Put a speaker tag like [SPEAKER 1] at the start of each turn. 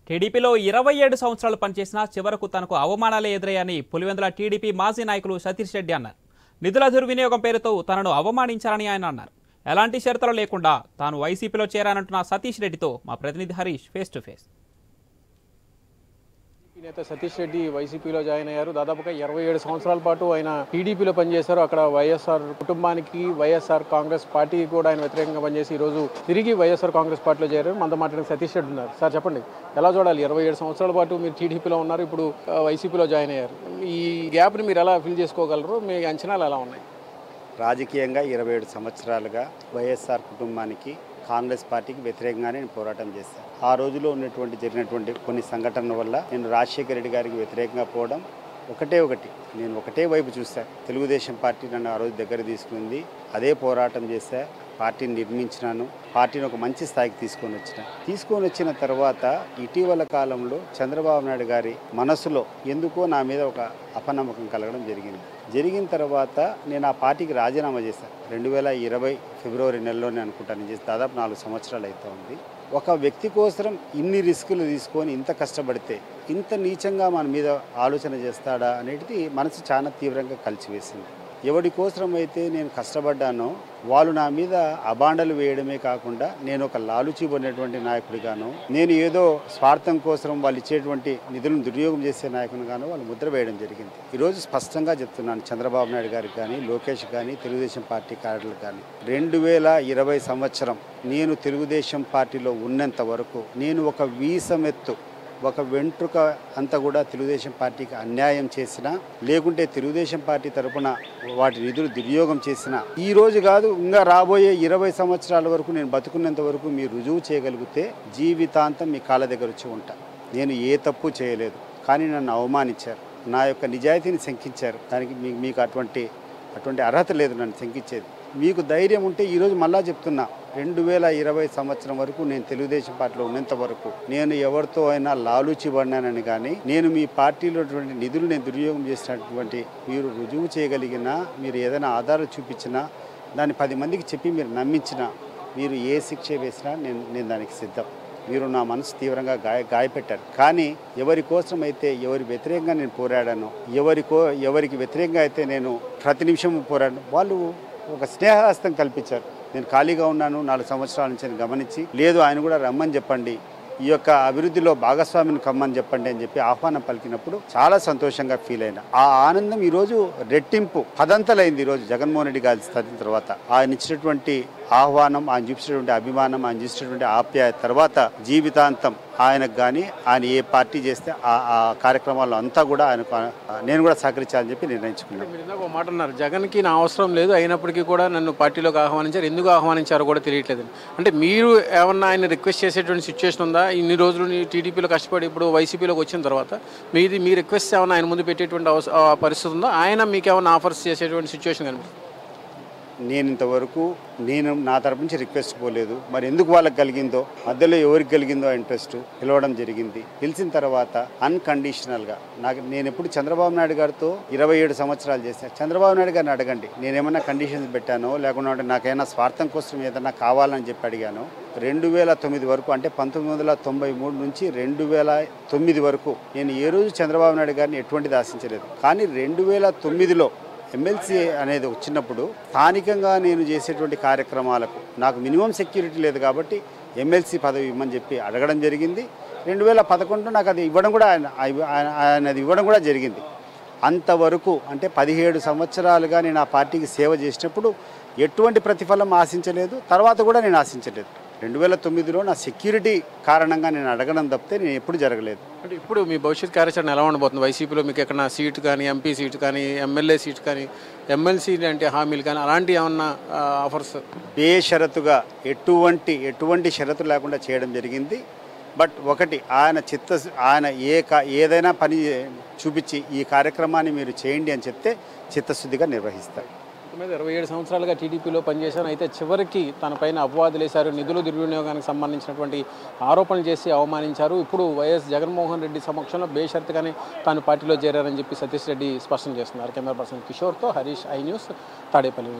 [SPEAKER 1] టీడీపీలో 27 సంవత్సరాలు పనిచేసినా చివరకు తనకు అవమానాలే ఎదురయ్యాయని పులివెందుల టీడీపీ మాజీ నాయకులు సతీష్ రెడ్డి అన్నారు. నిధుల దుర్వినియోగం పేరుతో తనను అవమానించారని ఆయన అన్నారు. ఎలాంటి షరతులు లేకుండా తాను వైసీపీలో చేరానంటున్న సతీష్ రెడ్డితో మా ప్రతినిధి హరీష్ ఫేస్ టు ఫేస్.
[SPEAKER 2] నేత సతీష్ రెడ్డి వైసీపీలో జాయిన్ అయ్యారు. దాదాపుగా 27 సంవత్సరాల పాటు ఆయన టీడీపీలో పనిచేశారు. అక్కడ వైఎస్ఆర్ కుటుంబానికి, వైఎస్ఆర్ కాంగ్రెస్ పార్టీకి కూడా ఆయన వ్యతిరేకంగా పనిచేసి ఈరోజు తిరిగి వైఎస్ఆర్ కాంగ్రెస్ పార్టీలో చేరారు. మనతో మాట్లాడిన సతీష్ రెడ్డి ఉన్నారు. సార్ చెప్పండి, ఎలా చూడాలి? 27 సంవత్సరాల పాటు మీరు టీడీపీలో ఉన్నారు, ఇప్పుడు వైసీపీలో జాయిన్ అయ్యారు. ఈ గ్యాప్ని మీరు ఎలా ఫిల్ చేసుకోగలరు? మీ అంచనాలు ఎలా ఉన్నాయి?
[SPEAKER 3] రాజకీయంగా 27 సంవత్సరాలుగా వైఎస్ఆర్ కుటుంబానికి, కాంగ్రెస్ పార్టీకి వ్యతిరేకంగానే నేను పోరాటం చేశాను. ఆ రోజులో జరిగినటువంటి కొన్ని సంఘటనల వల్ల నేను రాజశేఖర రెడ్డి గారికి వ్యతిరేకంగా పోవడం నేను ఒకటే వైపు చూశాను. తెలుగుదేశం పార్టీ నన్ను ఆ రోజు దగ్గర తీసుకుంది, అదే పోరాటం చేశా, పార్టీని నిర్మించినాను, పార్టీని ఒక మంచి స్థాయికి తీసుకొని వచ్చిన తర్వాత ఇటీవల కాలంలో చంద్రబాబు నాయుడు గారి మనసులో ఎందుకో నా మీద ఒక అపనమ్మకం కలగడం జరిగిన తర్వాత నేను ఆ పార్టీకి రాజీనామా చేశాను. 2020 ఫిబ్రవరి నెలలోనే అనుకుంటాను చేసి దాదాపు 4 సంవత్సరాలు అవుతా ఉంది. ఒక వ్యక్తి కోసం ఇన్ని రిస్కులు తీసుకొని ఇంత కష్టపడితే ఇంత నీచంగా మన మీద ఆలోచన చేస్తాడా అనేది మనసు చాలా తీవ్రంగా కలిసివేసింది. ఎవరి కోసం అయితే నేను కష్టపడ్డానో వాళ్ళు నా మీద అబాండలు వేయడమే కాకుండా నేను ఒక లాలుచిబడినటువంటి నాయకుడిగాను, నేను ఏదో స్వార్థం కోసం వాళ్ళు ఇచ్చేటువంటి నిధులను దుర్యోగం చేసే నాయకునిగాను వాళ్ళు ముద్ర వేయడం జరిగింది. ఈరోజు స్పష్టంగా చెప్తున్నాను, చంద్రబాబు నాయుడు గారికి కానీ, లోకేష్ కానీ, తెలుగుదేశం పార్టీ కార్యకర్తలకు కానీ, 2020 సంవత్సరం నేను తెలుగుదేశం పార్టీలో ఉన్నంత వరకు నేను ఒక వీసమెత్తు, ఒక వెంట్రుక అంతా కూడా తెలుగుదేశం పార్టీకి అన్యాయం చేసినా, లేకుంటే తెలుగుదేశం పార్టీ తరఫున వాటి నిధులు దుర్యోగం చేసినా, ఈ రోజు కాదు ఇంకా రాబోయే 20 సంవత్సరాల వరకు నేను బతుకున్నంత వరకు మీరు రుజువు చేయగలిగితే జీవితాంతం మీ కాళ్ళ దగ్గర వచ్చి ఉంటా. నేను ఏ తప్పు చేయలేదు, కానీ నన్ను అవమానించారు, నా యొక్క నిజాయితీని శంకించారు. దానికి మీకు అటువంటి అర్హత లేదు నన్ను శంకించేది. మీకు ధైర్యం ఉంటే ఈరోజు మళ్ళా చెప్తున్నా, 2020 సంవత్సరం వరకు నేను తెలుగుదేశం పార్టీలో ఉన్నంత వరకు నేను ఎవరితో అయినా లాలూచిబడినానని కానీ, నేను మీ పార్టీలో నిధులు నేను దుర్యోగం చేసినటువంటి మీరు రుజువు చేయగలిగినా, మీరు ఏదైనా ఆధారాలు చూపించినా, దాన్ని 10 మందికి చెప్పి మీరు నమ్మించినా, మీరు ఏ శిక్ష వేసినా నేను దానికి సిద్ధం. మీరు నా మనసు తీవ్రంగా గాయపెట్టారు. కానీ ఎవరి కోసం అయితే, ఎవరి వ్యతిరేకంగా నేను పోరాడాను, ఎవరికి వ్యతిరేకంగా అయితే నేను ప్రతి నిమిషం పోరాడాను, వాళ్ళు ఒక స్నేహహస్తం కల్పించారు. నేను ఖాళీగా ఉన్నాను 4 సంవత్సరాల నుంచి గమనించి, లేదు ఆయన కూడా రమ్మని చెప్పండి, ఈ యొక్క అభివృద్ధిలో భాగస్వామిని కమ్మని చెప్పండి అని చెప్పి ఆహ్వానం పలికినప్పుడు చాలా సంతోషంగా ఫీల్ అయినా. ఆ ఆనందం ఈరోజు రెట్టింపు పదంతలైంది. ఈరోజు జగన్మోహన్ రెడ్డి గారి స్థాయి తర్వాత ఆయన ఇచ్చినటువంటి ఆహ్వానం, ఆయన చూపించినటువంటి అభిమానం, ఆయన చూసినటువంటి ఆప్యాయత తర్వాత జీవితాంతం ఆయనకు కానీ, ఆయన ఏ పార్టీ చేస్తే ఆ కార్యక్రమాల్లో అంతా కూడా నేను కూడా సహకరించాలని చెప్పి నిర్ణయించుకున్నాను.
[SPEAKER 2] మీరు ఇందాక ఒక మాట అన్నారు, జగన్కి నా అవసరం లేదు, అయినప్పటికీ కూడా నన్ను పార్టీలోకి ఆహ్వానించారు, ఎందుకు ఆహ్వానించారో కూడా తెలియట్లేదు. అంటే మీరు ఏమన్నా ఆయన రిక్వెస్ట్ చేసేటువంటి సిచ్యువేషన్ ఉందా? ఇన్ని రోజులు టీడీపీలో కష్టపడి ఇప్పుడు వైసీపీలోకి వచ్చిన తర్వాత మీ రిక్వెస్ట్ ఏమన్నా ఆయన ముందు పెట్టేటువంటి పరిస్థితి ఉందా? ఆయన మీకు ఏమైనా ఆఫర్స్ చేసేటువంటి సిచ్యువేషన్ కనిపిస్తుంది?
[SPEAKER 3] నేను ఇంతవరకు నా తరపు నుంచి రిక్వెస్ట్ పోలేదు. మరి ఎందుకు వాళ్ళకి కలిగిందో, మధ్యలో ఎవరికి కలిగిందో ఇంట్రెస్ట్ పిలవడం జరిగింది. పిలిచిన తర్వాత అన్కండిషనల్గా నేను ఎప్పుడు చంద్రబాబు నాయుడు గారితో 27 సంవత్సరాలు చేశాను. చంద్రబాబు నాయుడు గారిని అడగండి, నేనేమన్నా కండిషన్స్ పెట్టానో, లేకుండా నాకైనా స్వార్థం కోసం ఏదన్నా కావాలని చెప్పి అడిగాను. 2009 వరకు, అంటే 1993 నుంచి 2009 వరకు నేను ఏ రోజు చంద్రబాబు నాయుడు గారిని ఎటువంటిది ఆశించలేదు. కానీ 2009లో ఎమ్మెల్సీ అనేది వచ్చినప్పుడు స్థానికంగా నేను చేసేటువంటి కార్యక్రమాలకు నాకు మినిమం సెక్యూరిటీ లేదు కాబట్టి ఎమ్మెల్సీ పదవి ఇవ్వమని చెప్పి అడగడం జరిగింది. 2011 నాకు అది ఇవ్వడం కూడా ఆయన ఇవ్వడం కూడా జరిగింది. అంతవరకు అంటే 17 సంవత్సరాలుగా నేను ఆ పార్టీకి సేవ చేసినప్పుడు ఎటువంటి ప్రతిఫలం ఆశించలేదు, తర్వాత కూడా నేను ఆశించలేదు. 2009లో నా సెక్యూరిటీ కారణంగా నేను అడగడం తప్పితే నేను ఎప్పుడు జరగలేదు.
[SPEAKER 2] అంటే ఇప్పుడు మీ భవిష్యత్ కార్యాచరణ ఎలా ఉండబోతుంది? వైసీపీలో మీకు ఎక్కడ సీటు కానీ, ఎంపీ సీటు కానీ, ఎమ్మెల్యే సీటు కానీ, ఎమ్మెల్సీ అంటే హామీలు కానీ అలాంటివి ఏమన్నా ఆఫర్స్?
[SPEAKER 3] బేషరతుగా ఎటువంటి షరతు లేకుండా చేయడం జరిగింది. బట్ ఒకటి, ఆయన ఏదైనా పని చూపించి ఈ కార్యక్రమాన్ని మీరు చేయండి అని చెప్తే చిత్తశుద్ధిగా నిర్వహిస్తారు.
[SPEAKER 2] 27 సంవత్సరాలుగా టీడీపీలో పనిచేశాను, అయితే చివరికి తన పైన అపవాదులు వేశారు, నిధుల దుర్వినియోగానికి సంబంధించినటువంటి ఆరోపణలు చేసి అవమానించారు. ఇప్పుడు వైఎస్ జగన్మోహన్ రెడ్డి సమక్షంలో బేషరతుగానే తాను పార్టీలో చేరారని చెప్పి సతీష్ రెడ్డి స్పష్టం చేస్తున్నారు. కెమెరా పర్సన్ కిషోర్తో హరీష్, ఐ న్యూస్, తాడేపల్లి.